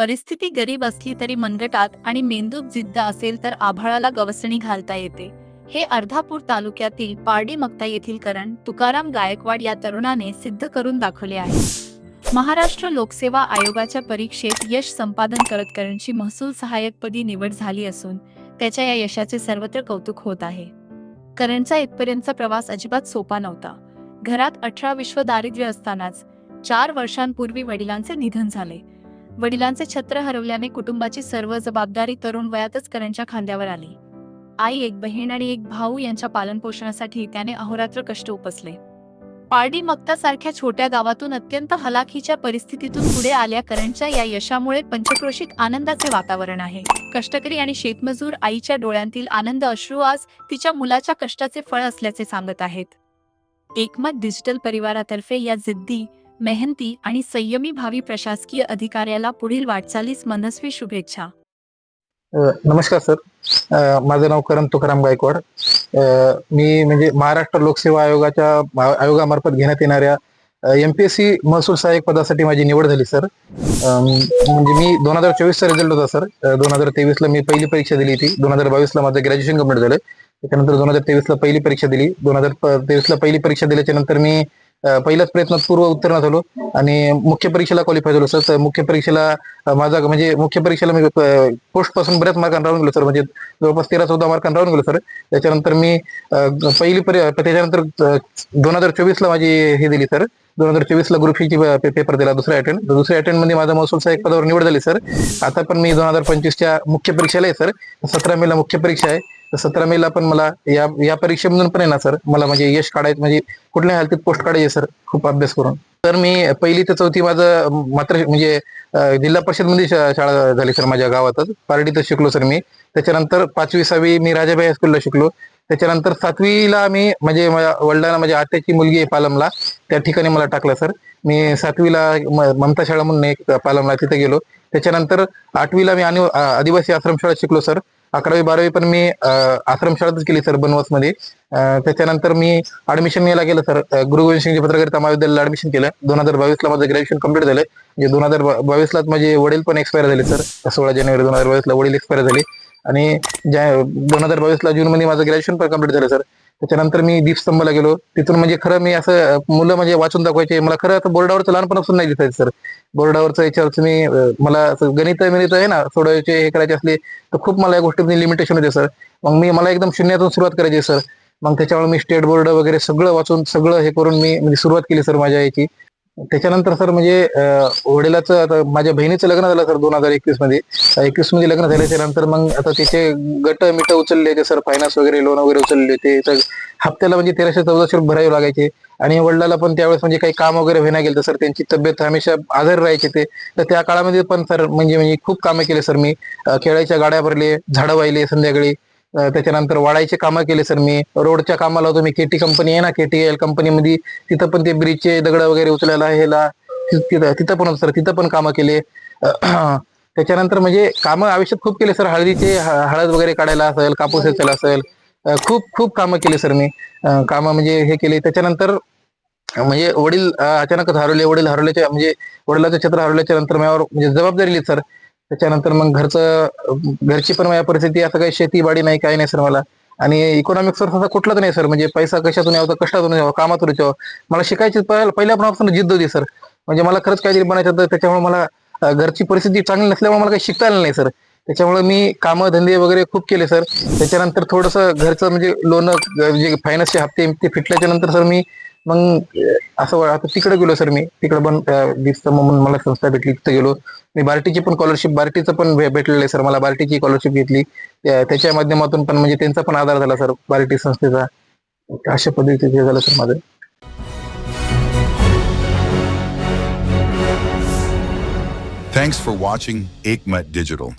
परिस्थिती गरीब असली तरी मनगटात आणि मेंदूत जिद्द असेल तर आभाळाला गवसणी घालता येते. हे अर्धापूर तालुक्यातील पारडी मक्ता येथील करण तुकाराम गायकवाड या तरुणाने सिद्ध करून दाखवले आहे. महाराष्ट्र लोकसेवा आयोगाच्या परीक्षेत यश संपादन करत करणची महसूल सहाय्यकपदी निवड झाली असून त्याच्या या यशाचे सर्वत्र कौतुक होत आहे. करणचा इथपर्यंतचा प्रवास अजिबात सोपा नव्हता. घरात 18 विश्व दारिद्र्य असतानाच 4 वर्षांपूर्वी वडिलांचे निधन झाले. वडिलांचे छत्र हरवल्याने कुटुंबाची सर्व जबाबदारी तरुण वयातच करणच्या खांद्यावर आली. आई, एक बहीण आणि एक भाऊ यांच्या पालनपोषणासाठी त्याने अहोरात्र कष्ट उपसले. पारडी मक्ता सारख्या छोट्या गावातून अत्यंत हलाखीच्या परिस्थितीतून पुढे आल्या करणच्या या यशामुळे पंचक्रोशीत आनंदाचे वातावरण आहे. कष्टकरी आणि शेतमजूर आईच्या डोळ्यांतील आनंद अश्रू आज तिच्या मुलाच्या कष्टाचे फळ असल्याचे सांगत आहेत. एकमत डिजिटल परिवारातर्फे या जिद्दी, मेहनती आणि संयमी भावी प्रशासकीय अधिकाऱ्याला पुढील वाटचालीस मनस्वी शुभेच्छा. नमस्कार सर. माझं नाव करण तुकाराम गायकवाड. मी म्हणजे महाराष्ट्र लोकसेवा आयोगामार्फत घेण्यात येणाऱ्या MPSC महसूल सहाय्यक पदासाठी माझी निवड झाली सर. म्हणजे मी 2024चा रिझल्ट होता सर. 2023ला मी पहिली परीक्षा दिली होती. 2022ला माझं ग्रॅज्युएशन कंप्लीट झालं. त्यानंतर 2023ला पहिली परीक्षा दिली. 2023ला पहिली परीक्षा दिल्याच्या नंतर मी पहिल्याच प्रयत्नात पूर्व उत्तीर्ण झालो आणि मुख्य परीक्षेला क्वालिफाय झालो सर. तर मुख्य परीक्षेला माझा म्हणजे मुख्य परीक्षेला मी पोस्ट पासून बऱ्याच मार्कांना राहून गेलो सर. म्हणजे जवळपास 13-14 मार्कांना राहून गेलो सर. त्याच्यानंतर मी त्याच्यानंतर 2024ला माझी हे दिली सर. 2024ला ग्रुप सी ची पेपर दिला, दुसऱ्या अटेंड मध्ये माझा महसूल सहाय्यक पदावर निवड झाली सर. आता पण मी 2025च्या मुख्य परीक्षेला आहे सर. 17 मेला मुख्य परीक्षा आहे. 17 मेला पण मला या परीक्षेमधून पण आहे ना सर, मला म्हणजे यश काढायचं, म्हणजे कुठल्याही हालतीत पोस्ट काढायची सर, खूप अभ्यास करून. तर मी 1ली ते 4थी माझं मात्र म्हणजे जिल्हा परिषद मध्ये शाळा झाली सर. माझ्या गावातच पारडीतच शिकलो सर मी. त्याच्यानंतर 5वी 6वी मी राजाबाई हायस्कूलला शिकलो. त्याच्यानंतर 7वीला मी म्हणजे माझ्या वडिलांना, माझ्या आत्याची मुलगी आहे पालमला, त्या ठिकाणी मला टाकलं सर. मी 7वीला ममता शाळा म्हणून एक पालमला, तिथे गेलो. त्याच्यानंतर 8वीला मी आदिवासी आश्रमशाळेत शिकलो सर. 11वी 12वी पण मी आश्रमशाळेतच केली सर, बनवस मध्ये. त्याच्यानंतर मी ऍडमिशन यायला गेलं सर, गुरु गोविंद सिंग पत्रकारिता महाविद्यालयाला ऍडमिशन केलं. 2022ला माझं ग्रॅज्युएशन कंप्लीट झालं. म्हणजे 2022लाच माझे वडील पण एक्सपायर झाले सर. 16 जानेवारी 2022ला वडील एक्सपायर झाले आणि 2022ला जून मध्ये माझं ग्रॅज्युएशन पण कंप्लीट झालं सर. त्याच्यानंतर मी दीपस्तंभला गेलो. तिथून म्हणजे खरं मी असं मुलं म्हणजे वाचून दाखवायचे मला. खरं आता बोर्डावरचं लहानपणापासून नाही दिसायचं सर. बोर्डावरचं याच्यावरच मी मला गणित आहे ना, सोडवायचे, हे करायचे असले तर खूप मला या गोष्टीत लिमिटेशन होते सर. मग मला एकदम शून्यातून सुरुवात करायची सर. मग त्याच्यामुळे मी स्टेट बोर्ड वगैरे सगळं वाचून, सगळं हे करून मी म्हणजे सुरुवात केली सर माझ्या याची. त्याच्यानंतर सर म्हणजे वडिलाचं, आता माझ्या बहिणीचं लग्न झालं सर 2021 मध्ये. 21 मध्ये लग्न झाल्याच्या नंतर मग आता त्याचे गट मिट उचलले होते सर, फायनान्स वगैरे, लोन वगैरे उचलले होते. तर हप्त्याला म्हणजे 1300-1400 रुपये भरावे लागायचे. आणि वडिलाला पण त्यावेळेस म्हणजे काही काम वगैरे व्हायला गेलं तर सर, त्यांची तब्येत हमेशा आजारी राहायचे ते. तर त्या काळामध्ये पण सर म्हणजे खूप कामं केले सर मी. खेळायच्या गाड्या भरले, झाडं वाहिले संध्याकाळी. त्याच्यानंतर वाढायचे कामं केले सर मी. रोडच्या कामाला होतो मी. KT कंपनी आहे ना, KTL कंपनीमध्ये, तिथं पण ते ब्रिजचे दगड वगैरे उचलायला ह्याला तिथं पण होतं सर. तिथं पण कामं केले. त्याच्यानंतर म्हणजे कामं आयुष्यात खूप केले सर. हळद वगैरे काढायला असेल, कापूस वेचायला असेल, खूप खूप कामं केले सर मी. कामं म्हणजे हे केले. त्याच्यानंतर म्हणजे वडील अचानकच हरवले. म्हणजे वडिलाचं छत्र हरवल्याच्या नंतर माझ्यावर म्हणजे जबाबदारी लिहिली सर. त्याच्यानंतर मग घरची पण माझ्या परिस्थिती, असं काही शेतीबाडी नाही, काही नाही सर मला. आणि इकॉनॉमिक सोर्स असा कुठलाच नाही सर. म्हणजे पैसा कशातून यावं, कष्टातून यावं, कामातून यावं. मला शिकायची पहिल्यापासून जिद्द होती सर. म्हणजे मला खरंच काहीतरी बनायचं होतं. त्याच्यामुळे मला घरची परिस्थिती चांगली नसल्यामुळे मला काही शिकता आलं नाही सर. त्याच्यामुळे मी कामं धंदे वगैरे खूप केले सर. त्याच्यानंतर थोडंसं घरचं म्हणजे लोन, म्हणजे फायनान्सचे हप्ते ते फिटल्याच्या नंतर सर मी मग असं आता तिकडे गेलो सर. मी तिकडे पण म्हणून मला संस्था भेटली, तिथे गेलो मी. बार्टीची पण स्कॉलरशिप, बार्टीचं पण भेटलेलं आहे सर मला. बार्टीची स्कॉलरशिप घेतली. त्याच्या माध्यमातून पण म्हणजे त्यांचा पण आधार झाला सर, बार्टी संस्थेचा. अशा पद्धतीचे झालं सर माझं. Thanks for watching Ekmat Digital.